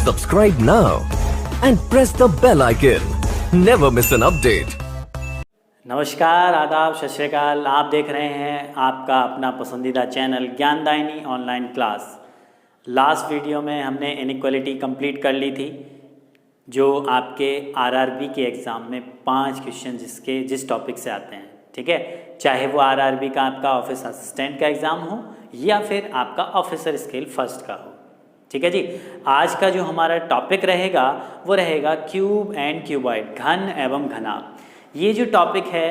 Subscribe now and press the bell icon. Never miss an update. नमस्कार, आदाब, सत श्री अकाल। आप देख रहे हैं आपका अपना पसंदीदा channel Gyandayini online class. Last video में हमने इनइक्वालिटी कंप्लीट कर ली थी, जो आपके आरआरबी के एग्ज़ाम में 5 क्वेश्चन जिस टॉपिक से आते हैं। ठीक है, चाहे वो आरआरबी का आपका ऑफिस असिस्टेंट का एग्ज़ाम हो या फिर आपका ऑफिसर स्केल फर्स्ट का हो। ठीक है जी, आज का जो हमारा टॉपिक रहेगा वो रहेगा क्यूब एंड क्यूबॉइड, घन एवं घनाभ। ये जो टॉपिक है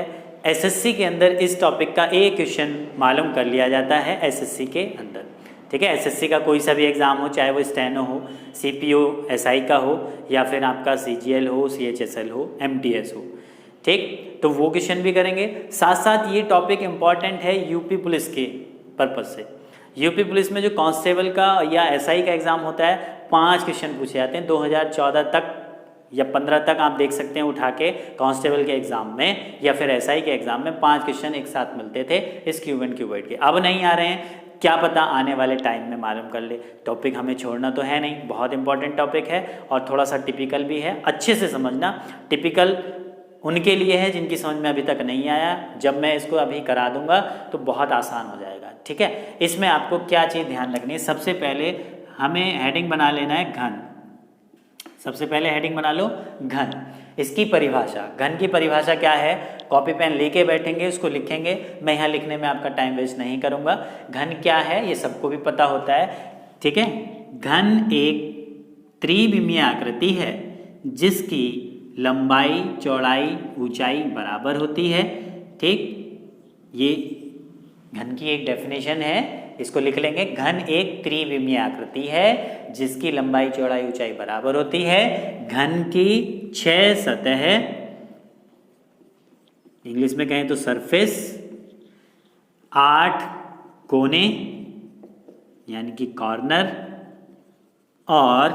एसएससी के अंदर, इस टॉपिक का एक क्वेश्चन मालूम कर लिया जाता है एसएससी के अंदर। ठीक है, एसएससी का कोई सा भी एग्ज़ाम हो, चाहे वो स्टेनो हो, सीपीओ एसआई का हो या फिर आपका सीजीएल हो, सीएचएसएल हो, एमटीएस हो। ठीक, तो वो क्वेश्चन भी करेंगे। साथ साथ ये टॉपिक इम्पॉर्टेंट है यूपी पुलिस के पर्पज़ से। यूपी पुलिस में जो कांस्टेबल का या एसआई का एग्ज़ाम होता है, 5 क्वेश्चन पूछे जाते हैं। 2014 तक या 15 तक आप देख सकते हैं उठा के, कांस्टेबल के एग्ज़ाम में या फिर एसआई के एग्ज़ाम में 5 क्वेश्चन एक साथ मिलते थे इस क्यूब एंड क्यूबॉइड के। अब नहीं आ रहे हैं, क्या पता आने वाले टाइम में मालूम कर ले। टॉपिक हमें छोड़ना तो है नहीं, बहुत इंपॉर्टेंट टॉपिक है और थोड़ा सा टिपिकल भी है। अच्छे से समझना, टिपिकल उनके लिए है जिनकी समझ में अभी तक नहीं आया। जब मैं इसको अभी करा दूंगा तो बहुत आसान हो जाएगा। ठीक है, इसमें आपको क्या चीज़ ध्यान रखनी है, सबसे पहले हमें हेडिंग बना लेना है घन। सबसे पहले हेडिंग बना लो घन। इसकी परिभाषा, घन की परिभाषा क्या है, कॉपी पेन लेके बैठेंगे, उसको लिखेंगे। मैं यहाँ लिखने में आपका टाइम वेस्ट नहीं करूँगा। घन क्या है ये सबको भी पता होता है। ठीक है, घन एक त्रिविमीय आकृति है जिसकी लंबाई, चौड़ाई, ऊंचाई बराबर होती है। ठीक, ये घन की एक डेफिनेशन है, इसको लिख लेंगे। घन एक त्रिविमीय आकृति है जिसकी लंबाई, चौड़ाई, ऊंचाई बराबर होती है। घन की 6 सतह, इंग्लिश में कहें तो सरफेस, 8 कोने यानी कि कॉर्नर और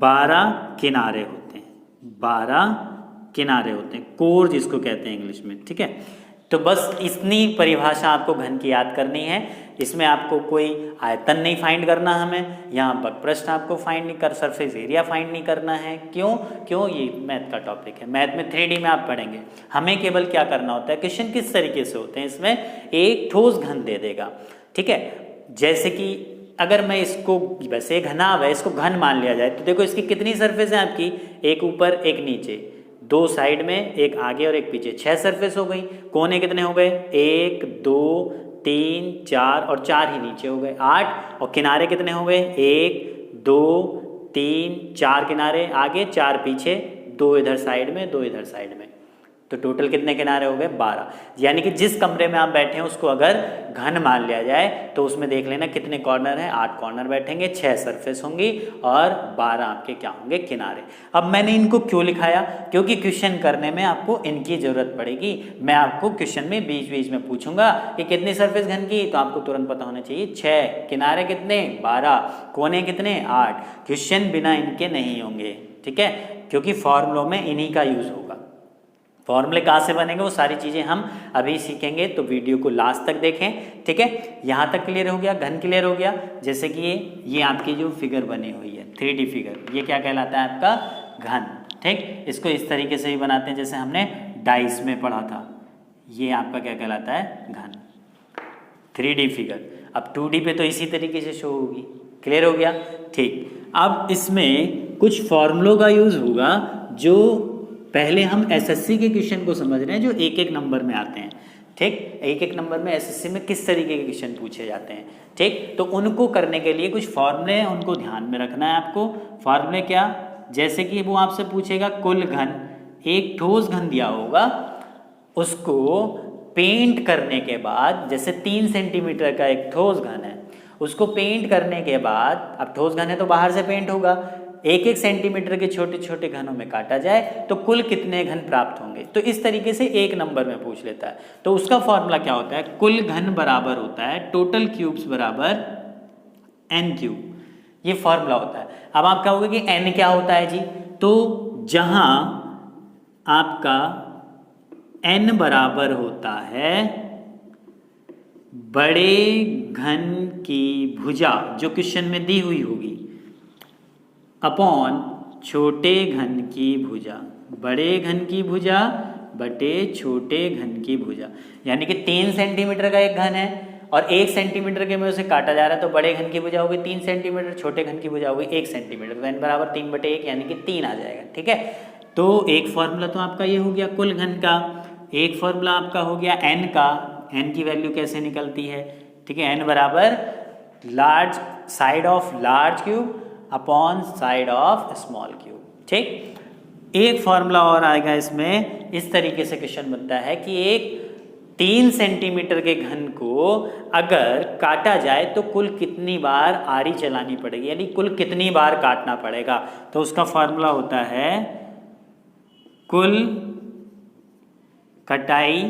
12 किनारे होते हैं। 12 किनारे होते हैं, कोर जिसको कहते हैं इंग्लिश में। ठीक है, तो बस इतनी परिभाषा आपको घन की याद करनी है। इसमें आपको कोई आयतन नहीं फाइंड करना, हमें यहाँ वक्रपृष्ठ आपको फाइंड नहीं कर, सरफेस एरिया फाइंड नहीं करना है। क्यों ये मैथ का टॉपिक है, मैथ में 3D में आप पढ़ेंगे। हमें केवल क्या करना होता है, क्वेश्चन किस तरीके से होते हैं, इसमें एक ठोस घन दे देगा। ठीक है, जैसे कि अगर मैं इसको, वैसे घनाभ है, इसको घन मान लिया जाए तो देखो इसकी कितनी सरफेस है आपकी, एक ऊपर एक नीचे, 2 साइड में, एक आगे और एक पीछे, 6 सरफेस हो गई। कोने कितने हो गए, 1 2 3 4 और 4 ही नीचे हो गए, 8। और किनारे कितने हो गए, 1 2 3 4 किनारे आगे, 4 पीछे, 2 इधर साइड में, 2 इधर साइड में, तो टोटल कितने किनारे हो गए, 12। यानी कि जिस कमरे में आप बैठे हैं उसको अगर घन मान लिया जाए तो उसमें देख लेना कितने कॉर्नर हैं, 8 कॉर्नर बैठेंगे, 6 सरफेस होंगी और 12 आपके क्या होंगे, किनारे। अब मैंने इनको क्यों लिखाया, क्योंकि क्वेश्चन करने में आपको इनकी जरूरत पड़ेगी। मैं आपको क्वेश्चन में बीच बीच में पूछूंगा कि कितनी सरफेस घन की, तो आपको तुरंत पता होना चाहिए 6, किनारे कितने, 12, कोने कितने, 8। क्वेश्चन बिना इनके नहीं होंगे। ठीक है, क्योंकि फॉर्मूलों में इन्हीं का यूज होगा। फॉर्मूले कहाँ से बनेंगे वो सारी चीज़ें हम अभी सीखेंगे, तो वीडियो को लास्ट तक देखें। ठीक है, यहाँ तक क्लियर हो गया, घन क्लियर हो गया। जैसे कि ये आपकी जो फिगर बनी हुई है 3D फिगर, ये क्या कहलाता है आपका घन। ठीक, इसको इस तरीके से भी बनाते हैं जैसे हमने डाइस में पढ़ा था। ये आपका क्या कहलाता है, घन 3D फिगर। अब 2D पे तो इसी तरीके से शो होगी। क्लियर हो गया। ठीक, अब इसमें कुछ फॉर्मूलों का यूज़ होगा जो पहले हम एसएससी के क्वेश्चन को समझ रहे हैं, जो एक एक नंबर में आते हैं। ठीक, एक एक नंबर में एसएससी में किस तरीके के क्वेश्चन पूछे जाते हैं। ठीक, तो उनको करने के लिए कुछ फॉर्मूले हैं, उनको ध्यान में रखना है आपको। फॉर्मूले क्या, जैसे कि वो आपसे पूछेगा कुल घन, एक ठोस घन दिया होगा, उसको पेंट करने के बाद, जैसे 3 सेंटीमीटर का एक ठोस घन है, उसको पेंट करने के बाद, अब ठोस घन है तो बाहर से पेंट होगा, 1-1 सेंटीमीटर के छोटे छोटे घनों में काटा जाए तो कुल कितने घन प्राप्त होंगे। तो इस तरीके से एक नंबर में पूछ लेता है। तो उसका फॉर्मूला क्या होता है, कुल घन बराबर होता है टोटल क्यूब्स बराबर n क्यूब, ये फॉर्मूला होता है। अब आप कहोगे कि n क्या होता है जी, तो जहां आपका n बराबर होता है बड़े घन की भुजा, जो क्वेश्चन में दी हुई होगी, अपॉन छोटे घन की भुजा, बड़े घन की भुजा बटे छोटे घन की भुजा। यानी कि 3 सेंटीमीटर का एक घन है और 1 सेंटीमीटर के में उसे काटा जा रहा है, तो बड़े घन की भुजा होगी 3 सेंटीमीटर, छोटे घन की भुजा होगी 1 सेंटीमीटर, तो n बराबर 3/1 यानी कि 3 आ जाएगा। ठीक है, तो एक फॉर्मूला तो आपका ये हो गया कुल घन का, एक फॉर्मूला आपका हो गया n का। n की वैल्यू कैसे निकलती है? ठीक है, n बराबर large side of large cube upon side of small cube. ठीक, एक फॉर्मूला और आएगा इसमें, इस तरीके से क्वेश्चन बनता है कि एक 3 सेंटीमीटर के घन को अगर काटा जाए तो कुल कितनी बार आरी चलानी पड़ेगी, यानी कुल कितनी बार काटना पड़ेगा। तो उसका फॉर्मूला होता है कुल कटाई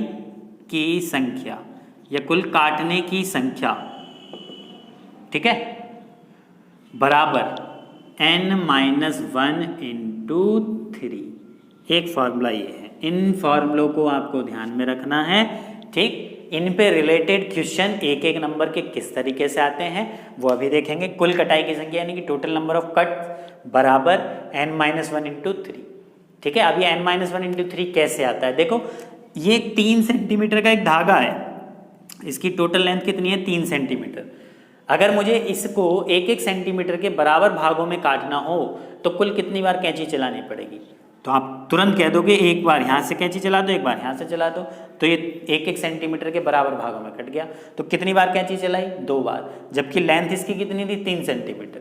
की संख्या या कुल काटने की संख्या, ठीक है, बराबर n-1 इंटू 3। एक फॉर्मूला ये है, इन फॉर्मूलों को आपको ध्यान में रखना है। ठीक, इन पे रिलेटेड क्वेश्चन एक एक नंबर के किस तरीके से आते हैं वो अभी देखेंगे। कुल कटाई की संख्या यानी कि टोटल नंबर ऑफ कट बराबर n-1 इंटू 3। ठीक है, अब ये n-1 इंटू 3 कैसे आता है? देखो, ये 3 सेंटीमीटर का एक धागा है, इसकी टोटल लेंथ कितनी है? 3 सेंटीमीटर। अगर मुझे इसको 1-1 सेंटीमीटर के बराबर भागों में काटना हो तो कुल कितनी बार कैंची चलानी पड़ेगी? तो आप तुरंत कह दोगे एक बार यहाँ से कैंची चला दो, एक बार यहाँ से चला दो, तो ये 1-1 सेंटीमीटर के बराबर भागों में कट गया। तो कितनी बार कैंची चलाई? 2 बार। जबकि लेंथ इसकी कितनी थी? 3 सेंटीमीटर।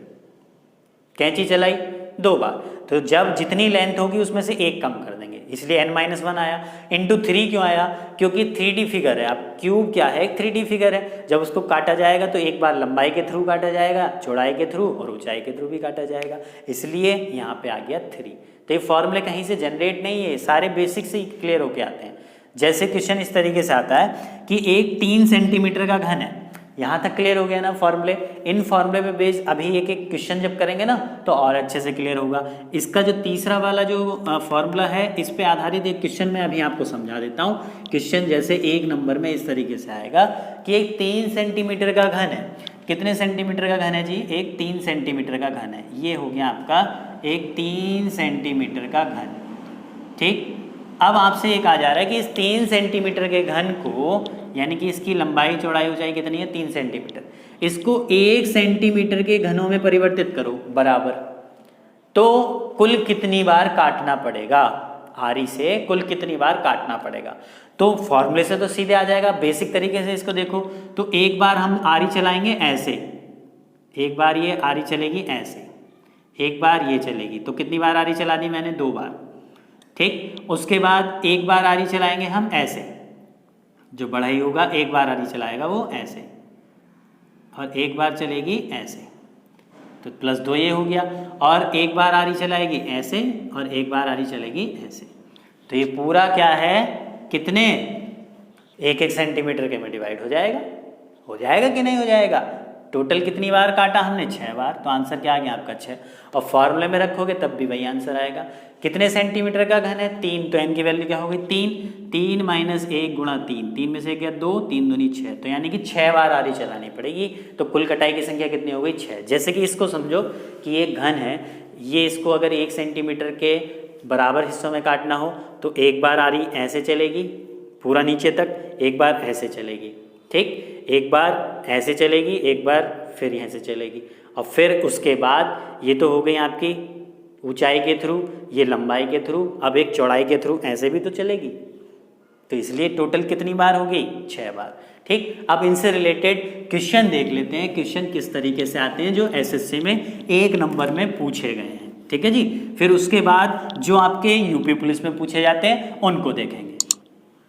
कैंची चलाई 2 बार, तो जब जितनी लेंथ होगी उसमें से एक कम कर देंगे, इसलिए n-1 आया। इंटू 3 क्यों आया? क्योंकि 3D फिगर है। अब क्यूब क्या है? एक 3D फिगर है। जब उसको काटा जाएगा तो एक बार लंबाई के थ्रू काटा जाएगा, चौड़ाई के थ्रू और ऊंचाई के थ्रू भी काटा जाएगा, इसलिए यहाँ पे आ गया 3। तो ये फॉर्मूले कहीं से जनरेट नहीं है, सारे बेसिक से ही क्लियर होके आते हैं। जैसे क्वेश्चन इस तरीके से आता है कि एक 3 सेंटीमीटर का घन है, यहाँ तक क्लियर हो गया ना फॉर्मूले। इन फॉर्मूले पे बेस अभी एक एक क्वेश्चन जब करेंगे ना तो और अच्छे से क्लियर होगा। इसका जो तीसरा वाला जो फॉर्मूला है, इस पे आधारित एक क्वेश्चन मैं अभी आपको समझा देता हूँ। क्वेश्चन जैसे 1 नंबर में इस तरीके से आएगा कि एक 3 सेंटीमीटर का घन है। कितने सेंटीमीटर का घन है जी? एक 3 सेंटीमीटर का घन है। ये हो गया आपका एक 3 सेंटीमीटर का घन। ठीक, अब आपसे एक आ जा रहा है कि इस 3 सेंटीमीटर के घन को, यानी कि इसकी लंबाई चौड़ाई ऊंचाई कितनी है? 3 सेंटीमीटर। इसको 1 सेंटीमीटर के घनों में परिवर्तित करो बराबर, तो कुल कितनी बार काटना पड़ेगा? आरी से कुल कितनी बार काटना पड़ेगा? तो फॉर्मूले से तो सीधे आ जाएगा। बेसिक तरीके से इसको देखो तो एक बार हम आरी चलाएंगे ऐसे, एक बार ये आरी चलेगी ऐसे, एक बार ये चलेगी, तो कितनी बार आरी चला दी मैंने? 2 बार। ठीक, उसके बाद एक बार आरी चलाएंगे हम ऐसे, जो बढ़ाई होगा एक बार आरी चलाएगा वो ऐसे, और एक बार चलेगी ऐसे, तो +2 ये हो गया। और एक बार आरी चलाएगी ऐसे और एक बार आरी चलेगी ऐसे, तो ये पूरा क्या है? कितने 1-1 सेंटीमीटर के में डिवाइड हो जाएगा। हो जाएगा कि नहीं हो जाएगा? टोटल कितनी बार काटा हमने? 6 बार। तो आंसर क्या आ गया आपका? 6। और फॉर्मूले में रखोगे तब भी वही आंसर आएगा। कितने सेंटीमीटर का घन है? 3, तो n की वैल्यू क्या होगी? 3 - 1 × 3, 3 में से 1 गया 2, 3 दूनी 6, तो यानी कि 6 बार आरी चलानी पड़ेगी। तो कुल कटाई की संख्या कितनी हो गई? 6। जैसे कि इसको समझो कि एक घन है, ये इसको अगर 1 सेंटीमीटर के बराबर हिस्सों में काटना हो तो एक बार आरी ऐसे चलेगी पूरा नीचे तक, एक बार ऐसे चलेगी। ठीक, एक बार ऐसे चलेगी, एक बार फिर यहाँ से चलेगी, और फिर उसके बाद ये तो हो गई आपकी ऊंचाई के थ्रू, ये लंबाई के थ्रू, अब एक चौड़ाई के थ्रू ऐसे भी तो चलेगी। तो इसलिए टोटल कितनी बार होगी? 6 बार। ठीक, अब इनसे रिलेटेड क्वेश्चन देख लेते हैं। क्वेश्चन किस तरीके से आते हैं जो एसएससी में 1 नंबर में पूछे गए हैं। ठीक है जी, फिर उसके बाद जो आपके यूपी पुलिस में पूछे जाते हैं उनको देखेंगे।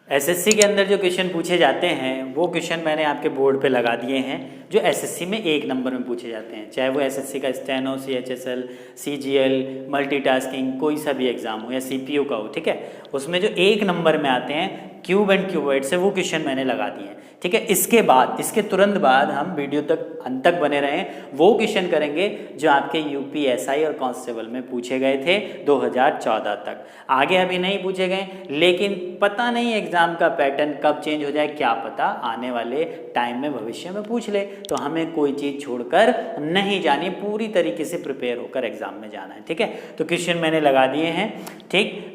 एसएससी के अंदर जो क्वेश्चन पूछे जाते हैं वो क्वेश्चन मैंने आपके बोर्ड पे लगा दिए हैं, जो एसएससी में 1 नंबर में पूछे जाते हैं, चाहे वो एसएससी का स्टेनो, सीएचएसएल, सीजीएल, मल्टीटास्किंग कोई सा भी एग्जाम हो या सीपीयू का हो। ठीक है, उसमें जो 1 नंबर में आते हैं क्यूब एंड क्यूबॉइड से, वो क्वेश्चन मैंने लगा दिए हैं। ठीक है, इसके बाद, इसके तुरंत बाद हम वीडियो तक अंत तक बने रहें, वो क्वेश्चन करेंगे जो आपके यूपी एसआई और कांस्टेबल में पूछे गए थे 2014 तक। आगे अभी नहीं पूछे गए, लेकिन पता नहीं एग्जाम का पैटर्न कब चेंज हो जाए, क्या पता आने वाले टाइम में भविष्य में पूछ ले। तो हमें कोई चीज़ छोड़कर नहीं जानी, पूरी तरीके से प्रिपेयर होकर एग्जाम में जाना है। ठीक है, तो क्वेश्चन मैंने लगा दिए हैं। ठीक,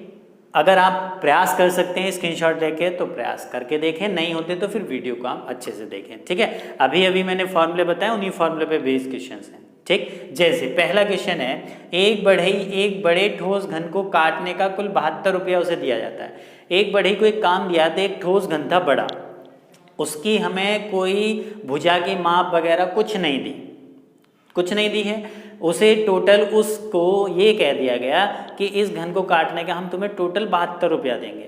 अगर आप प्रयास कर सकते हैं स्क्रीनशॉट लेके तो प्रयास करके देखें, नहीं होते तो फिर वीडियो को आप अच्छे से देखें। ठीक है, अभी अभी मैंने फॉर्मूले बताए, उन्हीं फॉर्मूले पे बेस्ड क्वेश्चंस हैं। ठीक, जैसे पहला क्वेश्चन है, एक बड़े ठोस घन को काटने का कुल 72 रुपया उसे दिया जाता है। एक बढ़ई को एक काम दिया था, एक ठोस घन था बड़ा, उसकी हमें कोई भुजा की माप वगैरह कुछ नहीं दी है। उसे टोटल उसको ये कह दिया गया कि इस घन को काटने का हम तुम्हें टोटल 72 रुपया देंगे,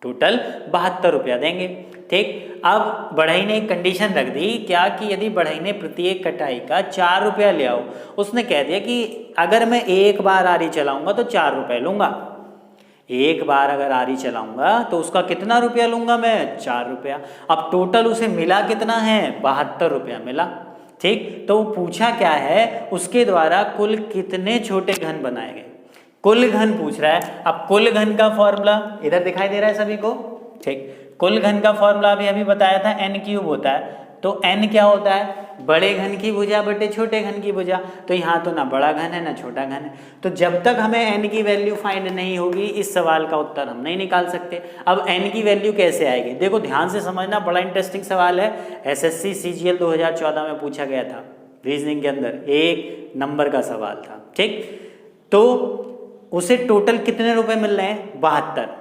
टोटल 72 रुपया देंगे। ठीक, अब बढ़ई ने एक कंडीशन रख दी क्या कि यदि बढ़ई ने प्रत्येक कटाई का 4 रुपया ले आओ, उसने कह दिया कि अगर मैं एक बार आरी चलाऊंगा तो 4 रुपये लूंगा, एक बार अगर आरी चलाऊंगा तो उसका कितना रुपया लूंगा मैं, 4 रुपया। अब टोटल उसे मिला कितना है, 72 रुपया मिला। ठीक, तो पूछा क्या है, उसके द्वारा कुल कितने छोटे घन बनाए गए, कुल घन पूछ रहा है। अब कुल घन का फॉर्मूला इधर दिखाई दे रहा है सभी को। ठीक, कुल घन का फॉर्मूला अभी बताया था, n³ होता है। तो n क्या होता है, बड़े घन की भुजा बटे छोटे घन की भुजा। तो यहाँ तो ना बड़ा घन है ना छोटा घन है, तो जब तक हमें n की वैल्यू फाइंड नहीं होगी इस सवाल का उत्तर हम नहीं निकाल सकते। अब n की वैल्यू कैसे आएगी, देखो ध्यान से समझना, बड़ा इंटरेस्टिंग सवाल है। SSC CGL 2014 में पूछा गया था, रीजनिंग के अंदर 1 नंबर का सवाल था। ठीक, तो उसे टोटल कितने रुपए मिल रहे हैं, 72,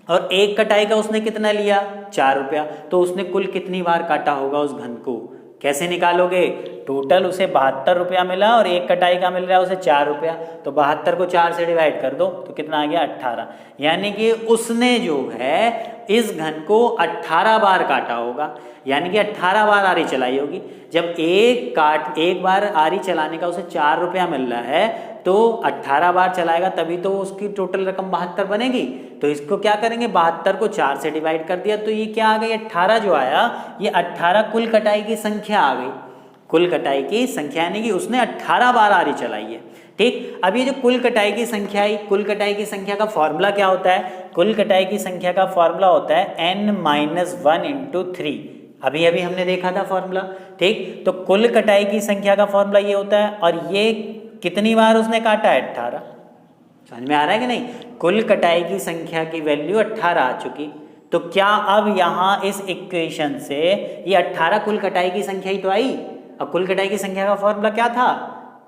और एक कटाई का उसने कितना लिया, 4 रुपया। तो उसने कुल कितनी बार काटा होगा उस घन को, कैसे निकालोगे, टोटल उसे 72 रुपया मिला और एक कटाई का मिल रहा है उसे 4 रुपया, तो 72 को 4 से डिवाइड कर दो तो कितना आ गया, 18। यानी कि उसने जो है इस घन को 18 बार काटा होगा, यानी कि 18 बार आरी चलाई होगी। जब एक बार आरी चलाने का उसे 4 रुपया मिल रहा है तो 18 बार चलाएगा तभी तो उसकी टोटल रकम 72 बनेगी। तो इसको क्या करेंगे, 72 को 4 से डिवाइड कर दिया तो ये क्या आ गई, 18 जो आया, ये 18 कुल कटाई की संख्या आ गई, कुल कटाई की संख्या, यानी कि उसने 18 बार आरी चलाई है। ठीक, अब ये जो कुल कटाई की संख्या आई, कुल कटाई की संख्या का फॉर्मूला क्या होता है, कुल कटाई की संख्या का फॉर्मूला होता है n-1 × 3। अभी हमने देखा था फॉर्मूला। ठीक, तो कुल कटाई की संख्या का फॉर्मूला ये होता है, और ये कितनी बार उसने काटा है, 18। समझ में आ रहा है कि नहीं, कुल कटाई की संख्या की वैल्यू 18 आ चुकी। तो क्या अब यहाँ इस इक्वेशन से ये 18 कुल कटाई की संख्या ही तो आई। अब कुल कटाई की संख्या का फॉर्मूला क्या था,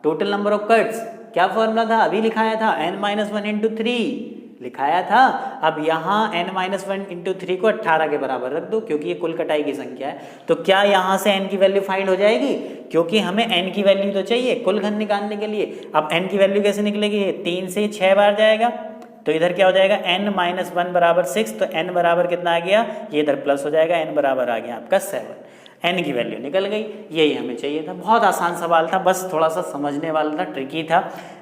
टोटल नंबर ऑफ कट्स, क्या फॉर्मूला था, अभी लिखाया था n-1 × 3 लिखाया था। अब यहाँ n-1 × 3 को 18 के बराबर रख दो, क्योंकि ये कुल कटाई की संख्या है। तो क्या यहाँ से n की वैल्यू फाइंड हो जाएगी, क्योंकि हमें n की वैल्यू तो चाहिए कुल घन निकालने के लिए। अब n की वैल्यू कैसे निकलेगी, 3 से 6 बार जाएगा, तो इधर क्या हो जाएगा, n-1 बराबर 6, तो n बराबर कितना आ गया, ये इधर प्लस हो जाएगा, n बराबर आ गया आपका 7। n की वैल्यू निकल गई, यही हमें चाहिए था। बहुत आसान सवाल था, बस थोड़ा सा समझने वाला था, ट्रिकी था।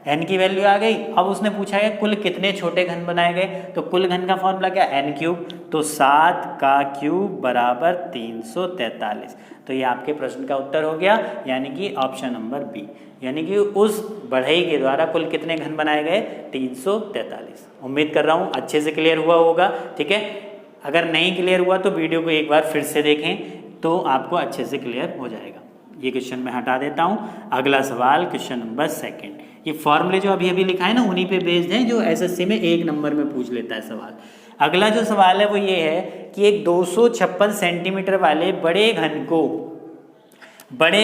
n की वैल्यू आ गई। अब उसने पूछा है कुल कितने छोटे घन बनाए गए, तो कुल घन का फॉर्मूला क्या, n³, तो 7 का क्यूब बराबर 343। तो ये आपके प्रश्न का उत्तर हो गया, यानी कि ऑप्शन नंबर बी, यानी कि उस बढ़ई के द्वारा कुल कितने घन बनाए गए, 343। उम्मीद कर रहा हूँ अच्छे से क्लियर हुआ होगा। ठीक है, अगर नहीं क्लियर हुआ तो वीडियो को एक बार फिर से देखें तो आपको अच्छे से क्लियर हो जाएगा। ये क्वेश्चन मैं हटा देता हूँ। अगला सवाल क्वेश्चन नंबर 2। ये फॉर्मूले जो अभी लिखा है ना, उन्हीं पे बेस्ड हैं, जो SSC में 1 नंबर में पूछ लेता है सवाल। अगला जो सवाल है वो ये है कि एक 256 सेंटीमीटर वाले बड़े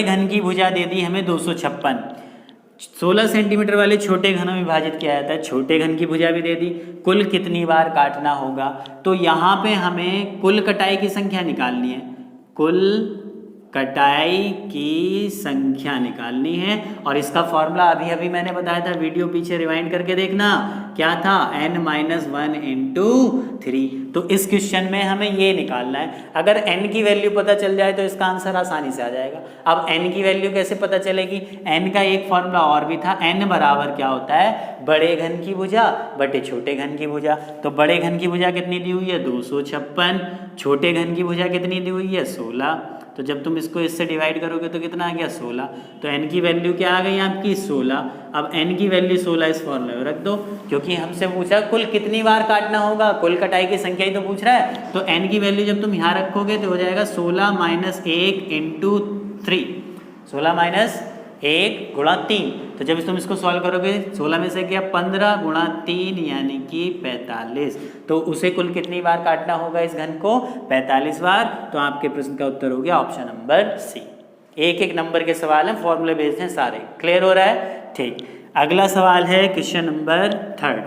घन की भुजा दे दी हमें 256, 16 सेंटीमीटर वाले छोटे घन में विभाजित किया जाता है, छोटे घन की भुजा भी दे दी, कुल कितनी बार काटना होगा। तो यहाँ पे हमें कुल कटाई की संख्या निकालनी है, कुल कटाई की संख्या निकालनी है, और इसका फॉर्मूला अभी मैंने बताया था, वीडियो पीछे रिवाइंड करके देखना, क्या था, n-1 × 3। तो इस क्वेश्चन में हमें ये निकालना है। अगर n की वैल्यू पता चल जाए तो इसका आंसर आसानी से आ जाएगा। अब n की वैल्यू कैसे पता चलेगी, n का एक फॉर्मूला और भी था, n बराबर क्या होता है, बड़े घन की भुजा बटे छोटे घन की भुजा। तो बड़े घन की भुजा कितनी दी हुई है, 256, छोटे घन की भुजा कितनी दी हुई है, 16। तो जब तुम इसको इससे डिवाइड करोगे तो कितना आ गया, 16। तो n की वैल्यू क्या आ गई आपकी, 16। अब n की वैल्यू 16 इस फॉर्मूले में रख दो, क्योंकि हमसे पूछा कुल कितनी बार काटना होगा, कुल कटाई की संख्या ही तो पूछ रहा है। तो n की वैल्यू जब तुम यहाँ रखोगे तो हो जाएगा 16 - 1 × 3, 16 माइनस 1 गुणा 3, तो जब तुम इसको सॉल्व करोगे 16 में से क्या 15 गुणा 3 यानी कि 45, तो उसे कुल कितनी बार काटना होगा इस घन को 45 बार। तो आपके प्रश्न का उत्तर हो गया ऑप्शन नंबर सी। एक एक नंबर के सवाल हैं, फॉर्मूले बेस्ड हैं सारे। क्लियर हो रहा है? ठीक। अगला सवाल है क्वेश्चन नंबर 3।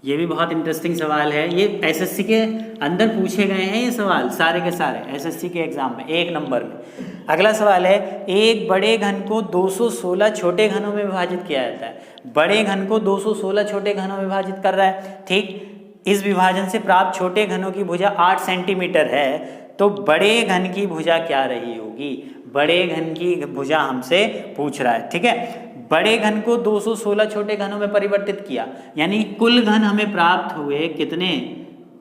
ये भी बहुत इंटरेस्टिंग सवाल है, ये एसएससी के अंदर पूछे गए हैं ये सवाल सारे के सारे एसएससी के एग्जाम में 1 नंबर में। अगला सवाल है, एक बड़े घन को 216 छोटे घनों में विभाजित किया जाता है। बड़े घन को 216 छोटे घनों में विभाजित कर रहा है, ठीक। इस विभाजन से प्राप्त छोटे घनों की भुजा 8 सेंटीमीटर है, तो बड़े घन की भुजा क्या रही होगी? बड़े घन की भुजा हमसे पूछ रहा है, ठीक है। बड़े घन को 216 छोटे घनों में परिवर्तित किया, यानी कुल घन हमें प्राप्त हुए कितने?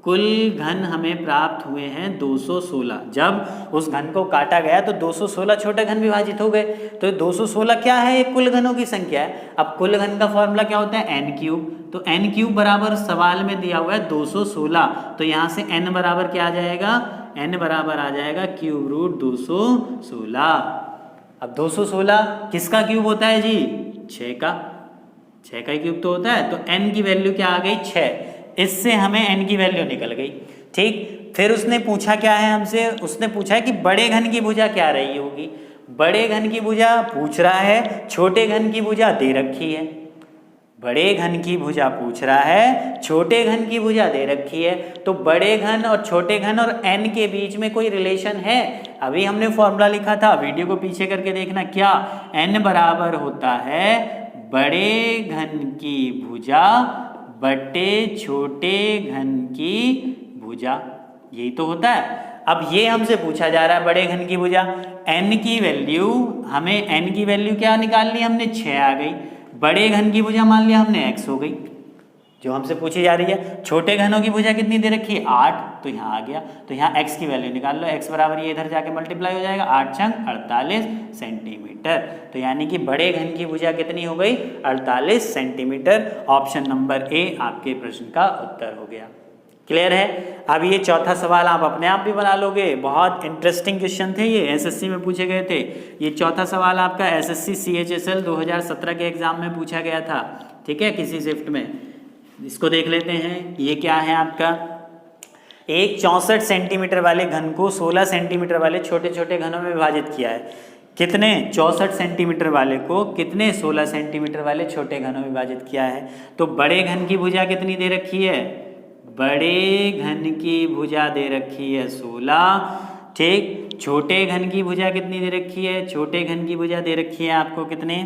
कुल घन हमें प्राप्त हुए हैं 216। जब उस घन को काटा गया तो 216 छोटे घन विभाजित हो गए, तो 216 क्या है? एक कुल घनों की संख्या है। अब कुल घन का फॉर्मूला क्या होता है? n cube. तो n क्यूब बराबर सवाल में दिया हुआ है 216, तो यहाँ से n बराबर क्या आ जाएगा? n बराबर आ जाएगा क्यूब रूट 216। अब 216 किसका क्यूब होता है जी? 6 का। 6 का क्यूब तो होता है, तो n की वैल्यू क्या आ गई? 6। इससे हमें n की वैल्यू निकल गई, ठीक। फिर उसने पूछा क्या है हमसे? उसने पूछा है कि बड़े घन की भुजा क्या रही होगी। बड़े घन की भुजा पूछ रहा है, छोटे घन की भुजा दे रखी है। बड़े घन की भुजा पूछ रहा है, छोटे घन की भुजा दे रखी है, तो बड़े घन और छोटे घन और n के बीच में कोई रिलेशन है? अभी हमने फॉर्मूला लिखा था, वीडियो को पीछे करके देखना। क्या? n बराबर होता है बड़े घन की भुजा बटे छोटे घन की भुजा, यही तो होता है। अब ये हमसे पूछा जा रहा है बड़े घन की भुजा, n की वैल्यू, हमें n की वैल्यू क्या निकालनी? हमने 6 आ गई। बड़े घन की भुजा मान लिया हमने x हो गई, जो हमसे पूछी जा रही है। छोटे घनों की भुजा कितनी दे रखी है? 8, तो यहाँ आ गया। तो यहाँ x की वैल्यू निकाल लो, x बराबर ये इधर जाके मल्टीप्लाई हो जाएगा, 8 छंग 48 सेंटीमीटर। तो यानी कि बड़े घन की भुजा कितनी हो गई? 48 सेंटीमीटर। ऑप्शन नंबर ए आपके प्रश्न का उत्तर हो गया। क्लियर है? अब ये चौथा सवाल आप अपने आप भी बना लोगे, बहुत इंटरेस्टिंग क्वेश्चन थे ये, एसएससी में पूछे गए थे। ये चौथा सवाल आपका एसएससी CHSL 2017 के एग्जाम में पूछा गया था, ठीक है, किसी शिफ्ट में। इसको देख लेते हैं। ये क्या है आपका? एक 64 सेंटीमीटर वाले घन को 16 सेंटीमीटर वाले छोटे छोटे घनों में विभाजित किया है। कितने? 64 सेंटीमीटर वाले को कितने? 16 सेंटीमीटर वाले छोटे घनों में विभाजित किया है। तो बड़े घन की भुजा कितनी दे रखी है? बड़े घन की भुजा दे रखी है 16, ठीक। छोटे घन की भुजा कितनी दे रखी है? छोटे घन की भुजा दे रखी है आपको कितने?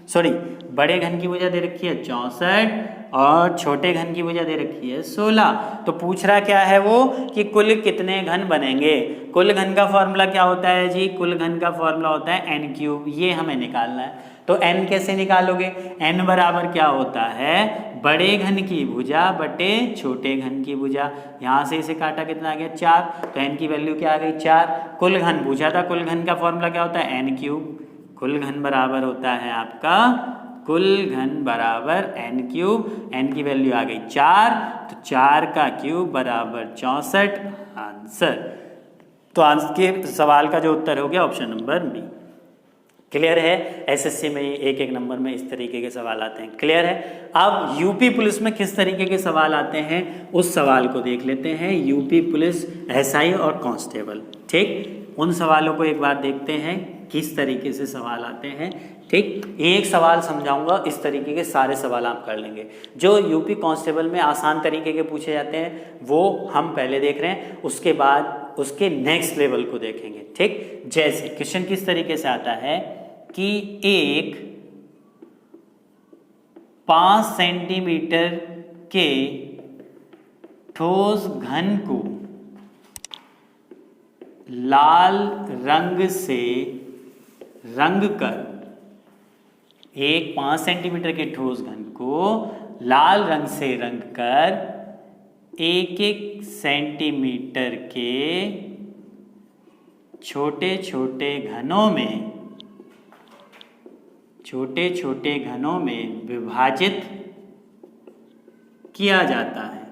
सॉरी, बड़े घन की भुजा दे रखी है 64 और छोटे घन की भुजा दे रखी है 16। तो पूछ रहा क्या है वो कि कुल कितने घन बनेंगे। कुल घन का फॉर्मूला क्या होता है जी? कुल घन का फॉर्मूला होता है n क्यूब, ये हमें निकालना है। तो n कैसे निकालोगे? n बराबर क्या होता है? बड़े घन की भुजा बटे छोटे घन की भुजा। यहाँ से इसे काटा कितना आ गया? 4, तो n की वैल्यू क्या आ गई? 4। कुल घन पूछा था, कुल घन का फॉर्मूला क्या होता है? n cube. कुल घन बराबर होता है आपका, कुल घन बराबर n क्यूब, n की वैल्यू आ गई 4, तो 4 का क्यूब बराबर 64, आंसर। तो आज के सवाल का जो उत्तर हो गया ऑप्शन नंबर बी। क्लियर है? एसएससी में एक एक नंबर में इस तरीके के सवाल आते हैं। क्लियर है? अब यूपी पुलिस में किस तरीके के सवाल आते हैं उस सवाल को देख लेते हैं। यूपी पुलिस एसआई और कांस्टेबल, ठीक, उन सवालों को एक बार देखते हैं किस तरीके से सवाल आते हैं। ठीक, एक सवाल समझाऊंगा, इस तरीके के सारे सवाल आप कर लेंगे। जो यूपी कांस्टेबल में आसान तरीके के पूछे जाते हैं वो हम पहले देख रहे हैं, उसके बाद उसके नेक्स्ट लेवल को देखेंगे। ठीक, जैसे क्वेश्चन किस तरीके से आता है कि एक 5 सेंटीमीटर के ठोस घन को लाल रंग से रंग कर, एक 5 सेंटीमीटर के ठोस घन को लाल रंग से रंग कर 1-1 सेंटीमीटर के छोटे छोटे घनों में विभाजित किया जाता है।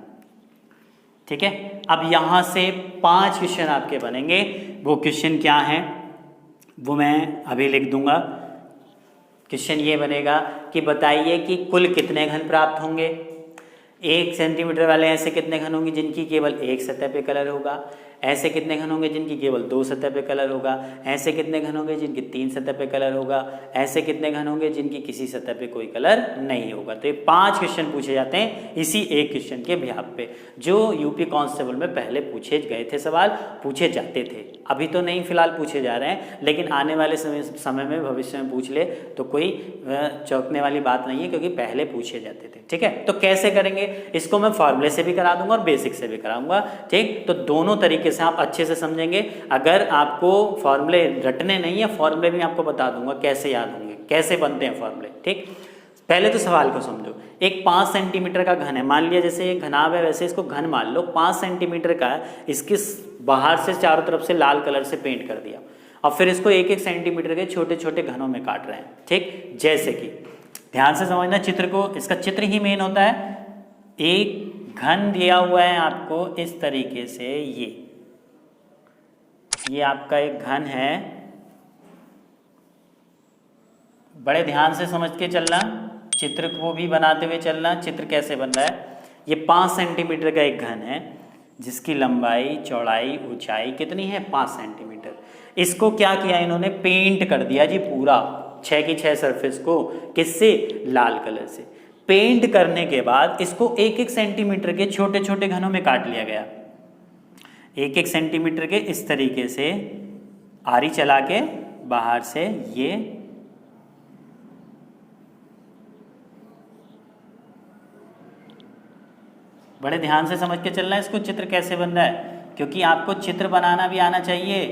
ठीक है, अब यहां से 5 क्वेश्चन आपके बनेंगे। वो क्वेश्चन क्या है वो मैं अभी लिख दूंगा। क्वेश्चन ये बनेगा कि बताइए कि कुल कितने घन प्राप्त होंगे। 1 सेंटीमीटर वाले ऐसे कितने घन होंगे जिनकी केवल एक सतह पे कलर होगा, ऐसे कितने घन होंगे जिनकी केवल 2 सतह पे कलर होगा, ऐसे कितने घन होंगे जिनकी 3 सतह पे कलर होगा, ऐसे कितने घन होंगे जिनकी किसी सतह पे कोई कलर नहीं होगा। तो ये 5 क्वेश्चन पूछे जाते हैं इसी एक क्वेश्चन के बिहाफ पे, जो यूपी कांस्टेबल में पहले पूछे गए थे, सवाल पूछे जाते थे। अभी तो नहीं फिलहाल पूछे जा रहे हैं, लेकिन आने वाले समय में भविष्य में पूछ ले तो कोई चौंकने वाली बात नहीं है, क्योंकि पहले पूछे जाते थे। ठीक है, तो कैसे करेंगे इसको मैं फॉर्मूले से भी करा दूंगा और बेसिक से भी कराऊंगा। ठीक, तो दोनों तरीके से आप अच्छे से समझेंगे। अगर आपको फॉर्मूले रटने नहीं है, फॉर्मूले भी आपको बता दूंगा कैसे याद होंगे, कैसे बनते हैं फॉर्मूले। ठीक, पहले तो सवाल को समझो। एक 5 सेंटीमीटर का घन है, मान लिया जैसे ये घनाभ है वैसे इसको घन मान लो। 5 सेंटीमीटर का है, इसके बाहर से चारों तरफ से लाल कलर से पेंट कर दिया और फिर इसको 1-1 सेंटीमीटर के छोटे छोटे घनों में काट रहे हैं। ठीक, जैसे कि ध्यान से समझना चित्र को, इसका चित्र ही मेन होता है। एक घन दिया हुआ है आपको इस तरीके से, ये आपका एक घन है। बड़े ध्यान से समझ के चलना, चित्र को भी बनाते हुए चलना। चित्र कैसे बन रहा है, ये 5 सेंटीमीटर का एक घन है जिसकी लंबाई चौड़ाई ऊंचाई कितनी है, 5 सेंटीमीटर। इसको क्या किया इन्होंने, पेंट कर दिया जी पूरा 6 की 6 सरफेस को, किससे, लाल कलर से। पेंट करने के बाद इसको 1-1 सेंटीमीटर के छोटे छोटे घनों में काट लिया गया। 1-1 सेंटीमीटर के इस तरीके से आरी चला के बाहर से ये बड़े ध्यान से समझ के चलना है इसको, चित्र कैसे बन रहा है, क्योंकि आपको चित्र बनाना भी आना चाहिए।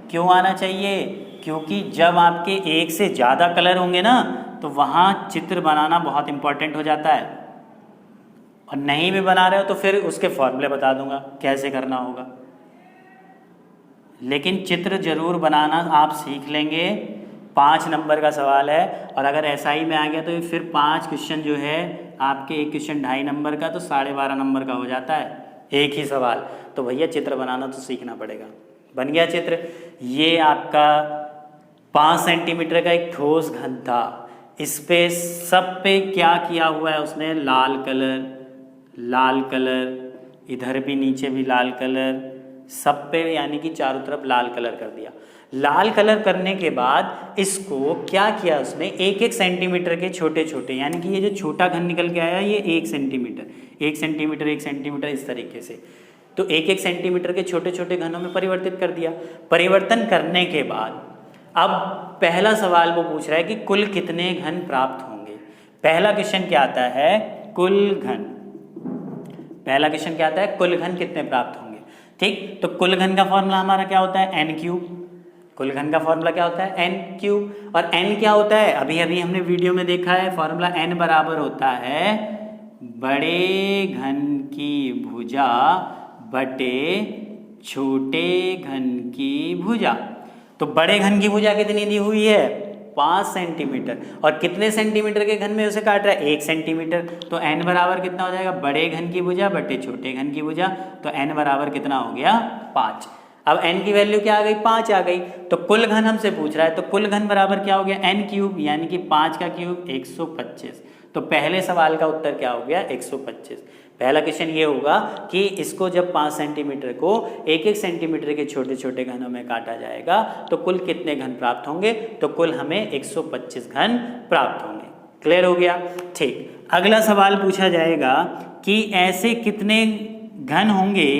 क्यों आना चाहिए, क्योंकि जब आपके एक से ज़्यादा कलर होंगे ना तो वहाँ चित्र बनाना बहुत इंपॉर्टेंट हो जाता है। और नहीं भी बना रहे हो तो फिर उसके फॉर्मूले बता दूंगा कैसे करना होगा, लेकिन चित्र जरूर बनाना आप सीख लेंगे। 5 नंबर का सवाल है, और अगर SI में आ गया तो फिर 5 क्वेश्चन जो है आपके, एक क्वेश्चन 2.5 नंबर का तो 12.5 नंबर का हो जाता है एक ही सवाल। तो भैया चित्र बनाना तो सीखना पड़ेगा। बन गया चित्र, ये आपका 5 सेंटीमीटर का एक ठोस घन था। इस पे सब पे क्या किया हुआ है उसने, लाल कलर, लाल कलर, इधर भी नीचे भी लाल कलर, सब पे यानी कि चारों तरफ लाल कलर कर दिया। लाल कलर करने के बाद इसको क्या किया उसने, 1-1 सेंटीमीटर के छोटे छोटे, यानी कि ये जो छोटा घन निकल के आया ये 1 सेंटीमीटर 1 सेंटीमीटर 1 सेंटीमीटर इस तरीके से, तो 1-1 सेंटीमीटर के छोटे छोटे घनों में परिवर्तित कर दिया। परिवर्तन करने के बाद अब पहला सवाल वो पूछ रहा है कि कुल कितने घन प्राप्त होंगे। पहला क्वेश्चन क्या आता है, कुल घन। पहला क्वेश्चन क्या आता है, कुल घन कितने प्राप्त होंगे। ठीक, तो कुल घन का फॉर्मूला हमारा क्या होता है, n3। कुल घन का फॉर्मूला क्या होता है, n3। और n क्या होता है, अभी अभी हमने वीडियो में देखा है, फॉर्मूला n बराबर होता है बड़े घन की भुजा बटे छोटे घन की भुजा। तो बड़े घन की भुजा कितनी दी हुई है, 5 सेंटीमीटर, और कितने सेंटीमीटर के घन में उसे काट रहा है, 1 सेंटीमीटर। तो n बराबर कितना हो जाएगा, बड़े घन की भुजा बटे छोटे घन की भुजा, तो n बराबर कितना हो गया, 5। अब n की वैल्यू क्या आ गई, 5 आ गई। तो कुल घन हमसे पूछ रहा है, तो कुल घन बराबर क्या हो गया, n3, यानी कि 5 का क्यूब 125। तो पहले सवाल का उत्तर क्या हो गया, 125। पहला क्वेश्चन ये होगा कि इसको जब 5 सेंटीमीटर को 1-1 सेंटीमीटर के छोटे छोटे घनों में काटा जाएगा तो कुल कितने घन प्राप्त होंगे, तो कुल हमें 125 घन प्राप्त होंगे। क्लियर हो गया। ठीक, अगला सवाल पूछा जाएगा कि ऐसे कितने घन होंगे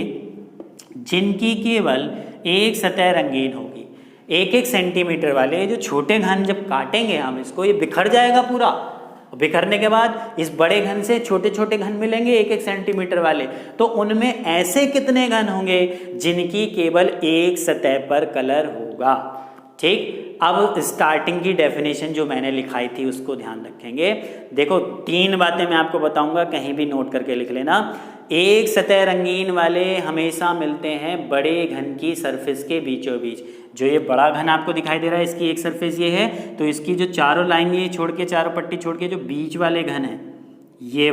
जिनकी केवल एक सतह रंगीन होगी। 1-1 सेंटीमीटर वाले जो छोटे घन जब काटेंगे हम इसको, ये बिखर जाएगा पूरा। बिखरने के बाद इस बड़े घन से छोटे छोटे घन मिलेंगे 1-1 सेंटीमीटर वाले, तो उनमें ऐसे कितने घन होंगे जिनकी केवल एक सतह पर कलर होगा। ठीक, अब स्टार्टिंग की डेफिनेशन जो मैंने लिखाई थी उसको ध्यान रखेंगे। देखो 3 बातें मैं आपको बताऊंगा, कहीं भी नोट करके लिख लेना। एक सतह रंगीन वाले हमेशा मिलते हैं बड़े घन की सरफेस के बीचों बीच। जो ये बड़ा घन आपको दिखाई दे रहा है, इसकी एक सरफेस ये है, तो इसकी जो चारों लाइन ये छोड़ के, चारों पट्टी छोड़ के जो बीच वाले घन हैं, ये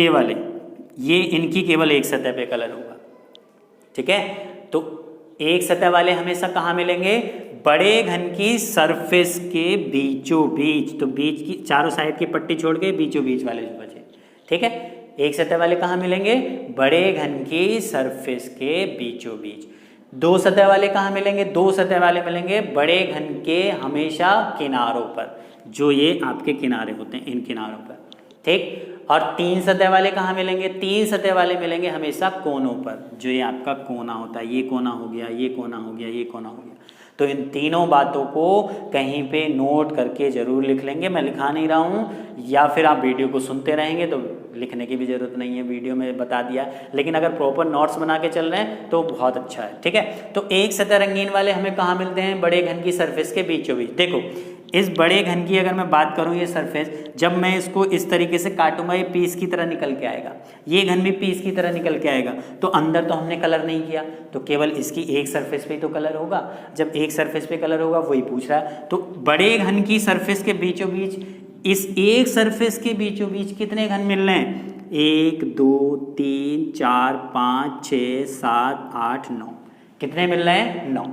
वाले, ये इनकी केवल एक सतह पे कलर होगा। ठीक है, तो एक सतह वाले हमेशा कहाँ मिलेंगे? बड़े घन की सरफेस के बीचों बीच। तो बीच की चारों साइड की पट्टी छोड़ के बीचों बीच वाले जो बचे, ठीक है। एक सतह वाले कहाँ मिलेंगे? बड़े घन की सरफेस के बीचों बीच। दो सतह वाले कहाँ मिलेंगे? दो सतह वाले मिलेंगे बड़े घन के हमेशा किनारों पर, जो ये आपके किनारे होते हैं, इन किनारों पर, ठीक। और तीन सतह वाले कहाँ मिलेंगे? तीन सतह वाले मिलेंगे हमेशा कोनों पर, जो ये आपका कोना होता है। ये कोना हो गया, ये कोना हो गया, ये कोना हो गया। तो इन तीनों बातों को कहीं पे नोट करके ज़रूर लिख लेंगे। मैं लिखा नहीं रहा हूँ, या फिर आप वीडियो को सुनते रहेंगे तो लिखने की भी ज़रूरत नहीं है, वीडियो में बता दिया। लेकिन अगर प्रॉपर नोट्स बना के चल रहे हैं तो बहुत अच्छा है, ठीक है। तो एक सतह रंगीन वाले हमें कहाँ मिलते हैं? बड़े घन की सरफेस के बीचों बीच। देखो इस बड़े घन की अगर मैं बात करूं, ये सरफेस जब मैं इसको इस तरीके से काटूंगा, ये पीस की तरह निकल के आएगा, ये घन भी पीस की तरह निकल के आएगा। तो अंदर तो हमने कलर नहीं किया, तो केवल इसकी एक सरफेस पे ही तो कलर होगा। जब एक सरफेस पे कलर होगा, वही पूछ रहा है। तो बड़े घन की सरफेस के बीचों बीच, इस एक सरफेस के बीचों बीच कितने घन मिल रहे हैं? 1 2 3 4 5 6 7 8 9। कितने मिल रहे हैं? 9।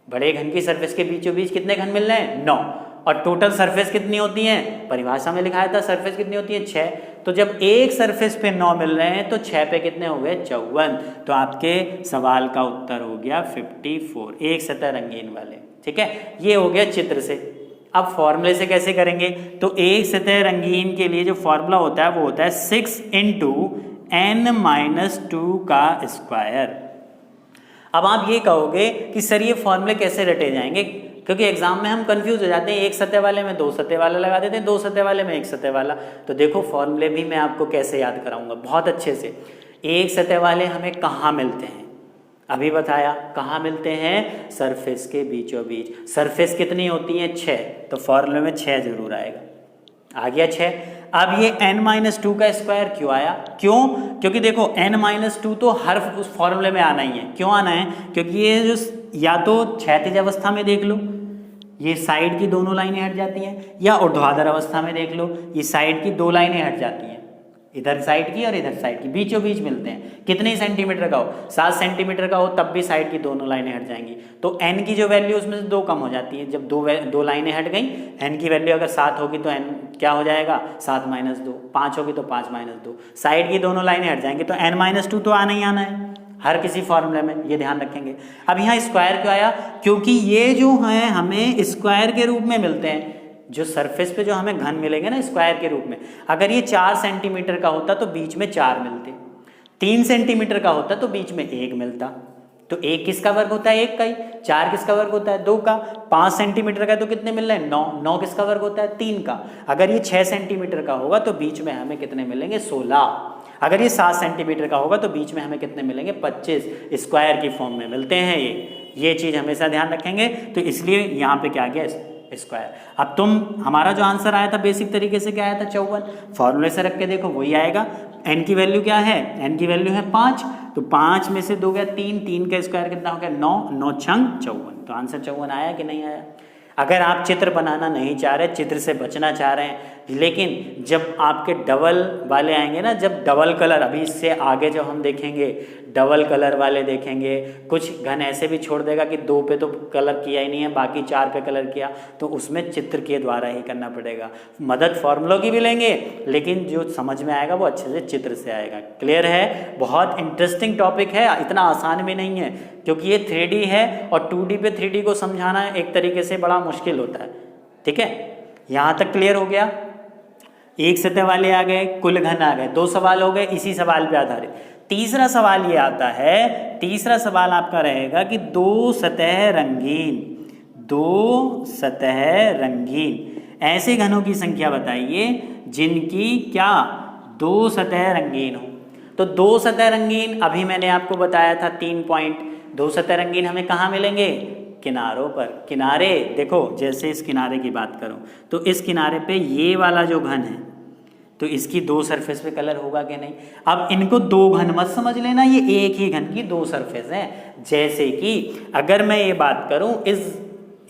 बड़े घन की सरफेस के बीचों बीच कितने घन मिल रहे हैं? 9। और टोटल सरफेस कितनी होती है? परिभाषा में लिखाया था सरफेस कितनी होती है? 6। तो जब एक सरफेस पे 9 मिल रहे हैं तो 6 पे कितने हो गए? 54। तो आपके सवाल का उत्तर हो गया 54, एक सतह रंगीन वाले, ठीक है। ये हो गया चित्र से। अब फॉर्मूले से कैसे करेंगे? तो एक सतह रंगीन के लिए जो फॉर्मूला होता है वो होता है 6 × n-2 का स्क्वायर। अब आप ये कहोगे कि सर ये फॉर्मूले कैसे रटे जाएंगे, क्योंकि एग्जाम में हम कंफ्यूज हो जाते हैं। एक सतह वाले में दो सतह वाला लगा देते हैं, दो सतह वाले में एक सतह वाला। तो देखो फॉर्मूले भी मैं आपको कैसे याद कराऊंगा बहुत अच्छे से। एक सतह वाले हमें कहाँ मिलते हैं? अभी बताया, कहाँ मिलते हैं? सरफेस के बीचों बीच। सरफेस कितनी होती है? 6। तो फॉर्मूले में 6 जरूर आएगा। आ गया 6। अब ये n-2 का स्क्वायर क्यों आया? क्यों? क्योंकि देखो n-2 तो हर उस फॉर्मूले में आना ही है। क्यों आना है? क्योंकि ये जो या तो क्षैतिज अवस्था में देख लो, ये साइड की दोनों लाइनें हट जाती हैं, या ऊर्ध्वाधर अवस्था में देख लो, ये साइड की 2 लाइनें हट जाती हैं, इधर साइड की और इधर साइड की, बीचों बीच मिलते हैं। कितने सेंटीमीटर का हो? 7 सेंटीमीटर का हो तब भी साइड की दोनों लाइनें हट जाएंगी। तो n की जो वैल्यू उसमें से 2 कम हो जाती है। जब दो लाइनें हट गई, n की वैल्यू अगर 7 होगी तो n क्या हो जाएगा? 7 - 2। 5 होगी तो 5 - 2। साइड की दोनों लाइनें हट जाएंगी, तो n-2 तो आना ही आना है हर किसी फॉर्मूले में, ये ध्यान रखेंगे। अब यहाँ स्क्वायर क्यों आया? क्योंकि ये जो है हमें स्क्वायर के रूप में मिलते हैं। जो सरफेस पे जो हमें घन मिलेंगे ना स्क्वायर के रूप में, अगर ये 4 सेंटीमीटर का होता तो बीच में 4 मिलते, 3 सेंटीमीटर का होता तो बीच में 1 मिलता। तो 1 किसका वर्ग होता है? 1 का ही। 4 किसका वर्ग होता है? 2 का। 5 सेंटीमीटर का तो कितने मिल रहे हैं? 9। 9 किसका वर्ग होता है? 3 का। अगर ये 6 सेंटीमीटर का होगा तो बीच में हमें कितने मिलेंगे? 16। अगर ये 7 सेंटीमीटर का होगा तो बीच में हमें कितने मिलेंगे? 25। स्क्वायर की फॉर्म में मिलते हैं ये चीज़ हमेशा ध्यान रखेंगे। तो इसलिए यहाँ पे क्या गया? स्क्वायर। अब हमारा जो आंसर आया था बेसिक तरीके से क्या आया था? 54। फॉर्मूले से रख के देखो वही आएगा। n की वैल्यू क्या है? n की वैल्यू है 5। तो 5 में से 2 गया 3, 3 का स्क्वायर कितना हो गया? 9। 9 छंग 54। तो आंसर 54 आया कि नहीं आया? अगर आप चित्र बनाना नहीं चाह रहे, चित्र से बचना चाह रहे हैं, लेकिन जब आपके डबल वाले आएंगे ना, जब डबल कलर, अभी इससे आगे जब हम देखेंगे डबल कलर वाले देखेंगे, कुछ घन ऐसे भी छोड़ देगा कि 2 पे तो कलर किया ही नहीं है, बाकी 4 पे कलर किया, तो उसमें चित्र के द्वारा ही करना पड़ेगा। मदद फॉर्मूलों की भी लेंगे, लेकिन जो समझ में आएगा वो अच्छे से चित्र से आएगा। क्लियर है? बहुत इंटरेस्टिंग टॉपिक है, इतना आसान भी नहीं है, क्योंकि ये 3D है और 2D पे 3D को समझाना एक तरीके से बड़ा मुश्किल होता है। ठीक है, यहाँ तक क्लियर हो गया? एक सतह वाले आ गए, कुल घन आ गए, 2 सवाल हो गए इसी सवाल पे आधारित। तीसरा सवाल ये आता है, तीसरा सवाल आपका रहेगा कि 2 सतह रंगीन ऐसे घनों की संख्या बताइए जिनकी क्या 2 सतह रंगीन हो। तो 2 सतह रंगीन अभी मैंने आपको बताया था 3 पॉइंट। 2 सतह रंगीन हमें कहाँ मिलेंगे? किनारों पर। किनारे देखो, जैसे इस किनारे की बात करूं तो इस किनारे पे ये वाला जो घन है तो इसकी 2 सरफेस पे कलर होगा कि नहीं? अब इनको 2 घन मत समझ लेना, ये एक ही घन की 2 सरफेस हैं। जैसे कि अगर मैं ये बात करूं, इस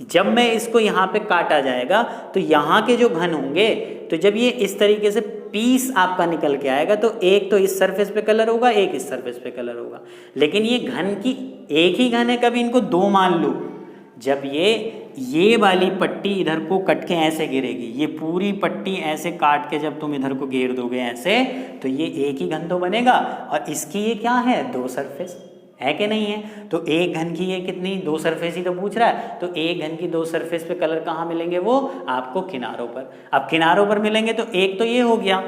जब मैं इसको यहाँ पे काटा जाएगा तो यहाँ के जो घन होंगे, तो जब ये इस तरीके से पीस आपका निकल के आएगा तो एक तो इस सरफेस पे कलर होगा, एक इस सरफेस पे कलर होगा। लेकिन ये घन की एक ही घन है, कभी इनको दो मान लो। जब ये वाली पट्टी इधर को कट के ऐसे गिरेगी, ये पूरी पट्टी ऐसे काट के जब तुम इधर को घेर दोगे ऐसे, तो ये एक ही घन तो बनेगा। और इसकी ये क्या है, दो सरफेस है कि नहीं है। तो एक घन की ये कितनी, दो सरफेस ही तो पूछ रहा है। तो एक घन की दो सरफेस पे कलर कहाँ मिलेंगे, वो आपको किनारों पर। अब किनारों पर मिलेंगे तो एक तो ये हो गया,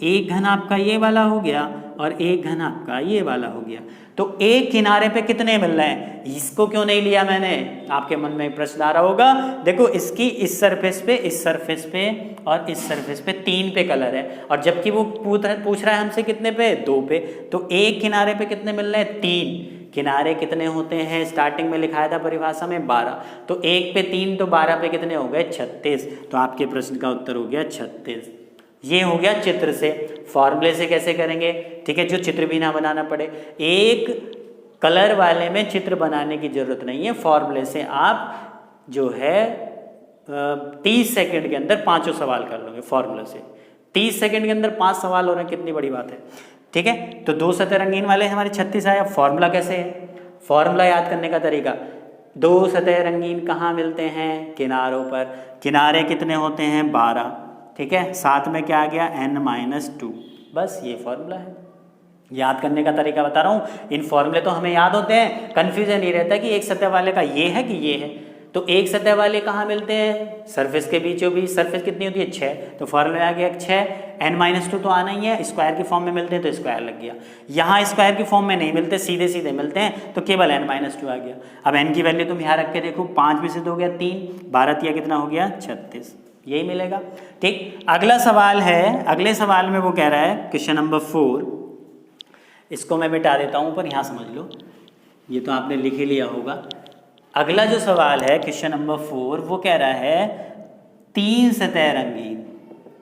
एक घन आपका ये वाला हो गया और एक घन आपका ये वाला हो गया। तो एक किनारे पे कितने मिल रहे हैं, इसको क्यों नहीं लिया मैंने, आपके मन में प्रश्न आ रहा होगा। देखो इसकी इस सरफेस पे, इस सरफेस पे और इस सरफेस पे 3 पे कलर है, और जबकि वो पूछ रहा है हमसे कितने पे, 2 पे। तो एक किनारे पे कितने मिल रहे हैं, 3। किनारे कितने होते हैं, स्टार्टिंग में लिखाया था परिभाषा में 12। तो 1 पे 3 तो 12 पे कितने हो गए, 36। तो आपके प्रश्न का उत्तर हो गया 36। ये हो गया चित्र से। फॉर्मूले से कैसे करेंगे, ठीक है, जो चित्र भी ना बनाना पड़े। एक कलर वाले में चित्र बनाने की जरूरत नहीं है, फॉर्मूले से आप जो है 30 सेकंड के अंदर 5 सवाल कर लोगे फॉर्मूले से। 30 सेकंड के अंदर 5 सवाल हो रहे हैं, कितनी बड़ी बात है, ठीक है। तो 2 सतह रंगीन वाले हमारे 36 आए। फॉर्मूला कैसे है, फॉर्मूला याद करने का तरीका, 2 सतह रंगीन कहाँ मिलते हैं, किनारों पर। किनारे कितने होते हैं, 12, ठीक है। साथ में क्या आ गया, n-2। बस ये फॉर्मूला है। याद करने का तरीका बता रहा हूँ। इन फॉर्मूले तो हमें याद होते हैं, कन्फ्यूजन ये रहता है कि एक सतह वाले का ये है कि ये है। तो एक सतह वाले कहाँ मिलते हैं, सरफेस के बीचों बीच। सरफेस कितनी होती है, 6। तो फॉर्मूला आ गया 6। n-2 तो आना ही है, स्क्वायर की फॉर्म में मिलते हैं तो स्क्वायर लग गया। यहाँ स्क्वायर की फॉर्म में नहीं मिलते, सीधे सीधे मिलते हैं, तो केवल n-2 आ गया। अब n की वैल्यू तुम यहाँ रख के देखो, 5 में से 2 गया 3, 12 कितना हो गया 36, यही मिलेगा, ठीक। अगला सवाल है, अगले सवाल में वो कह रहा है क्वेश्चन नंबर 4, इसको मैं मिटा देता हूँ पर यहाँ समझ लो, ये तो आपने लिख ही लिया होगा। अगला जो सवाल है क्वेश्चन नंबर 4, वो कह रहा है 3 सतह रंगीन,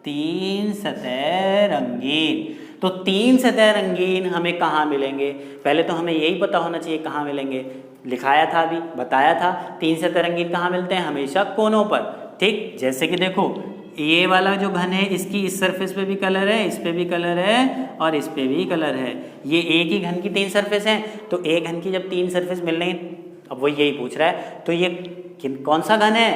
3 सतह रंगीन। तो 3 सतह रंगीन हमें कहाँ मिलेंगे, पहले तो हमें यही पता होना चाहिए कहाँ मिलेंगे। लिखाया था अभी, बताया था 3 सतह रंगीन कहाँ मिलते हैं, हमेशा कोनों पर, ठीक। जैसे कि देखो ये वाला जो घन है, इसकी इस सरफेस पे भी कलर है, इस पे भी कलर है और इस पे भी कलर है। ये एक ही घन की 3 सरफेस हैं, तो एक घन की जब 3 सरफेस मिल रही, अब वो यही पूछ रहा है, तो ये कौन सा घन है,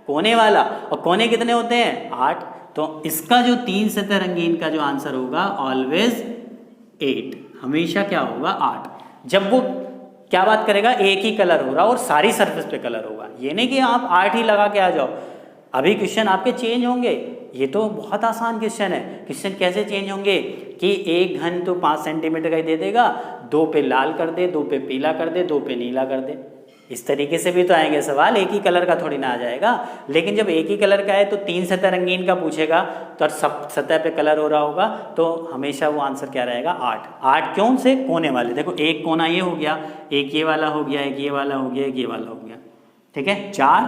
कोने वाला। और कोने कितने होते हैं, 8। तो इसका जो 3 सतह रंगीन का जो आंसर होगा ऑलवेज 8, हमेशा क्या होगा 8। जब वो क्या बात करेगा, एक ही कलर हो रहा और सारी सरफेस पे कलर होगा। ये नहीं कि आप 8 ही लगा के आ जाओ, अभी क्वेश्चन आपके चेंज होंगे। ये तो बहुत आसान क्वेश्चन है। क्वेश्चन कैसे चेंज होंगे कि एक घन तो 5 सेंटीमीटर का ही दे देगा, 2 पे लाल कर दे, 2 पे पीला कर दे, 2 पे नीला कर दे। इस तरीके से भी तो आएंगे सवाल, एक ही कलर का थोड़ी ना आ जाएगा। लेकिन जब एक ही कलर का है तो 3 सतह रंगीन का पूछेगा, तो सब सतह पे कलर हो रहा होगा, तो हमेशा वो आंसर क्या रहेगा 8। 8 क्यों से, कोने वाले। देखो एक कोना ये हो गया, एक ये वाला हो गया, एक ये वाला हो गया, एक ये वाला हो गया, ठीक है। 4,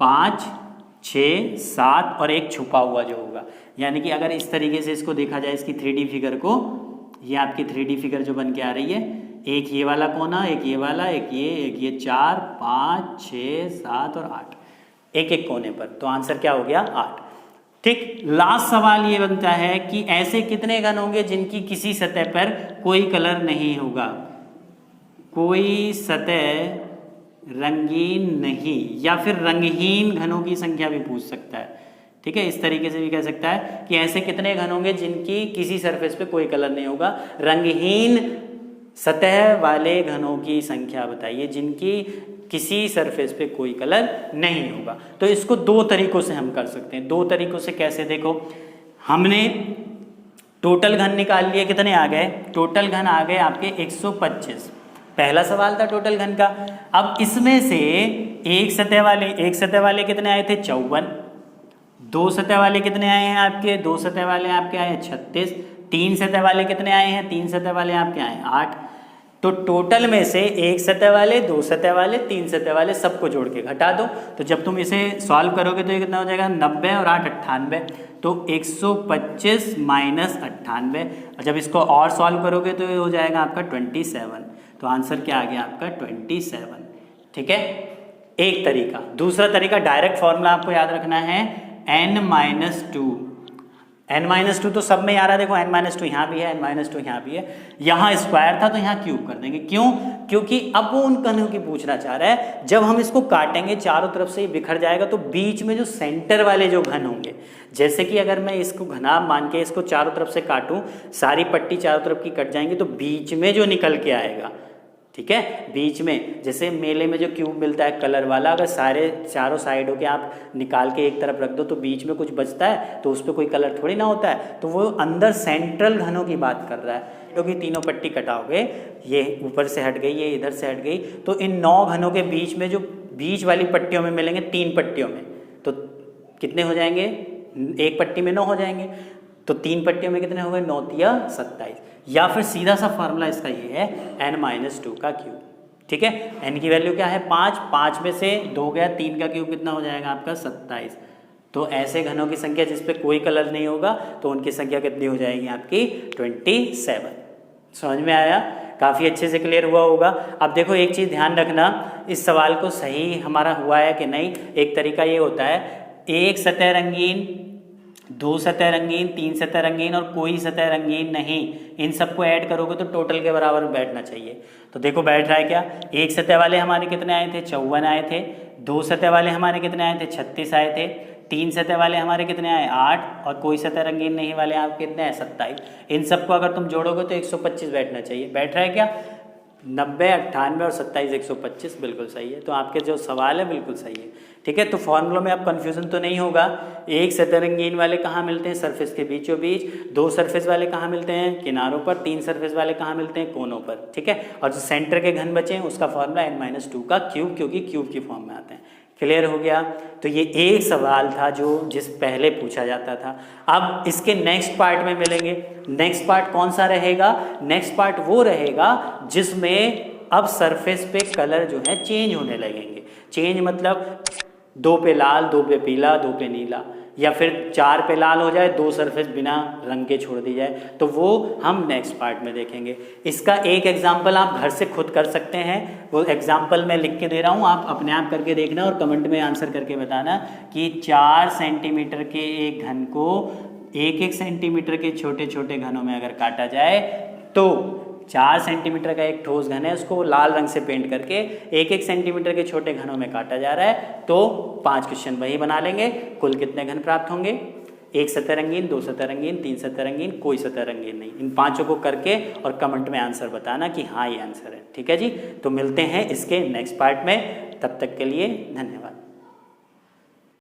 5, 6, 7 और एक छुपा हुआ जो होगा। यानी कि अगर इस तरीके से इसको देखा जाए, इसकी 3D फिगर को, ये आपकी 3D फिगर जो बन के आ रही है, एक ये वाला कोना, एक ये वाला, एक ये 4, 5, 6, 7 और 8, एक एक कोने पर। तो आंसर क्या हो गया 8, ठीक। लास्ट सवाल ये बनता है कि ऐसे कितने घन होंगे जिनकी किसी सतह पर कोई कलर नहीं होगा, कोई सतह रंगीन नहीं, या फिर रंगहीन घनों की संख्या भी पूछ सकता है, ठीक है। इस तरीके से भी कह सकता है कि ऐसे कितने घन होंगे जिनकी किसी सरफेस पे कोई कलर नहीं होगा। रंगहीन सतह वाले घनों की संख्या बताइए जिनकी किसी सरफेस पे कोई कलर नहीं होगा। तो इसको 2 तरीकों से हम कर सकते हैं। 2 तरीकों से कैसे, देखो हमने टोटल घन निकाल लिए, कितने आ गए, टोटल घन आ गए आपके 125। पहला सवाल था टोटल घन का। अब इसमें से एक सतह वाले कितने आए थे 54, 2 सतह वाले कितने आए हैं आपके, 2 सतह वाले आपके आए हैं 36, 3 सतह वाले कितने आए हैं, 3 सतह वाले आपके आए हैं 8। तो टोटल में से एक सतह वाले, 2 सतह वाले, 3 सतह वाले सबको जोड़ के घटा दो। तो जब तुम इसे सॉल्व करोगे तो ये कितना हो जाएगा 90 और 8 98। तो 125 माइनस 98, और जब इसको और सॉल्व करोगे तो ये हो जाएगा आपका 27। तो आंसर क्या आ गया आपका 27, ठीक है। एक तरीका। दूसरा तरीका डायरेक्ट फॉर्मूला आपको याद रखना है n-2। n-2 तो सब में आ रहा है, देखो n-2 यहाँ भी है, n-2 यहाँ भी है, यहाँ स्क्वायर था तो यहाँ क्यूब कर देंगे। क्यों? क्योंकि अब वो उन घनों की पूछना चाह रहा है, जब हम इसको काटेंगे चारों तरफ से ये बिखर जाएगा तो बीच में जो सेंटर वाले जो घन होंगे, जैसे कि अगर मैं इसको घना मान के इसको चारों तरफ से काटूं, सारी पट्टी चारों तरफ की कट जाएंगी तो बीच में जो निकल के आएगा, ठीक है, बीच में जैसे मेले में जो क्यूब मिलता है कलर वाला, अगर सारे चारों साइडों के आप निकाल के एक तरफ रख दो तो बीच में कुछ बचता है तो उस पर कोई कलर थोड़ी ना होता है, तो वो अंदर सेंट्रल घनों की बात कर रहा है। क्योंकि तीनों पट्टी कटाओगे, ये ऊपर से हट गई, ये इधर से हट गई, तो इन 9 घनों के बीच में जो बीच वाली पट्टियों में मिलेंगे 3 पट्टियों में, तो कितने हो जाएंगे? एक पट्टी में 9 हो जाएंगे, तो 3 पट्टियों में कितने हो गए? 9 तिया 27। या फिर सीधा सा फार्मूला इसका ये है n-2 का क्यूब, ठीक है। n की वैल्यू क्या है? 5, 5 में से 2 गया, 3 का क्यूब कितना हो जाएगा आपका? 27। तो ऐसे घनों की संख्या जिस पे कोई कलर नहीं होगा तो उनकी संख्या कितनी हो जाएगी आपकी? 27। समझ में आया? काफ़ी अच्छे से क्लियर हुआ होगा। अब देखो एक चीज़ ध्यान रखना, इस सवाल को सही हमारा हुआ है कि नहीं। एक तरीका ये होता है, एक सतह रंगीन, 2 सतह रंगीन, 3 सतह रंगीन और कोई सतह रंगीन नहीं, इन सबको ऐड करोगे तो टोटल के बराबर बैठना चाहिए। तो देखो बैठ रहा है क्या? एक सतह वाले हमारे कितने आए थे? 54 आए थे। 2 सतह वाले हमारे कितने आए थे? 36 आए थे। 3 सतह वाले हमारे कितने आए? 8। और कोई सतह रंगीन नहीं वाले आप कितने आए? 27। इन सबको अगर तुम जोड़ोगे तो 125 बैठना चाहिए। बैठ रहा है क्या? 90, 98 और 27, 125 बिल्कुल सही है। तो आपके जो सवाल है बिल्कुल सही है, ठीक है। तो फॉर्मूलों में अब कन्फ्यूजन तो नहीं होगा। एक सतह रंगीन वाले कहाँ मिलते हैं? सरफेस के बीचों बीच। 2 सरफेस वाले कहाँ मिलते हैं? किनारों पर। 3 सरफेस वाले कहाँ मिलते हैं? कोनों पर, ठीक है। और जो सेंटर के घन बचे हैं उसका फॉर्मूला n-2 का क्यूब, क्योंकि क्यूब की फॉर्म में आते हैं। क्लियर हो गया? तो ये एक सवाल था जो जिस पहले पूछा जाता था। अब इसके नेक्स्ट पार्ट में मिलेंगे। नेक्स्ट पार्ट कौन सा रहेगा? नेक्स्ट पार्ट वो रहेगा जिसमें अब सरफेस पे कलर जो है चेंज होने लगेंगे। चेंज मतलब 2 पे लाल, 2 पे पीला, 2 पे नीला, या फिर 4 पे लाल हो जाए, 2 सरफेस बिना रंग के छोड़ दी जाए, तो वो हम नेक्स्ट पार्ट में देखेंगे। इसका एक एग्जाम्पल आप घर से खुद कर सकते हैं। वो एग्जाम्पल मैं लिख के दे रहा हूँ, आप अपने आप करके देखना और कमेंट में आंसर करके बताना कि 4 सेंटीमीटर के एक घन को 1-1 सेंटीमीटर के छोटे छोटे घनों में अगर काटा जाए तो 4 सेंटीमीटर का एक ठोस घन है, उसको लाल रंग से पेंट करके 1-1 सेंटीमीटर के छोटे घनों में काटा जा रहा है, तो 5 क्वेश्चन वही बना लेंगे। कुल कितने घन प्राप्त होंगे? 1 सतह रंगीन, 2 सतह रंगीन, 3 सतह रंगीन, कोई सतह रंगीन नहीं। इन 5 को करके और कमेंट में आंसर बताना कि हाँ ये आंसर है, ठीक है जी। तो मिलते हैं इसके नेक्स्ट पार्ट में, तब तक के लिए धन्यवाद।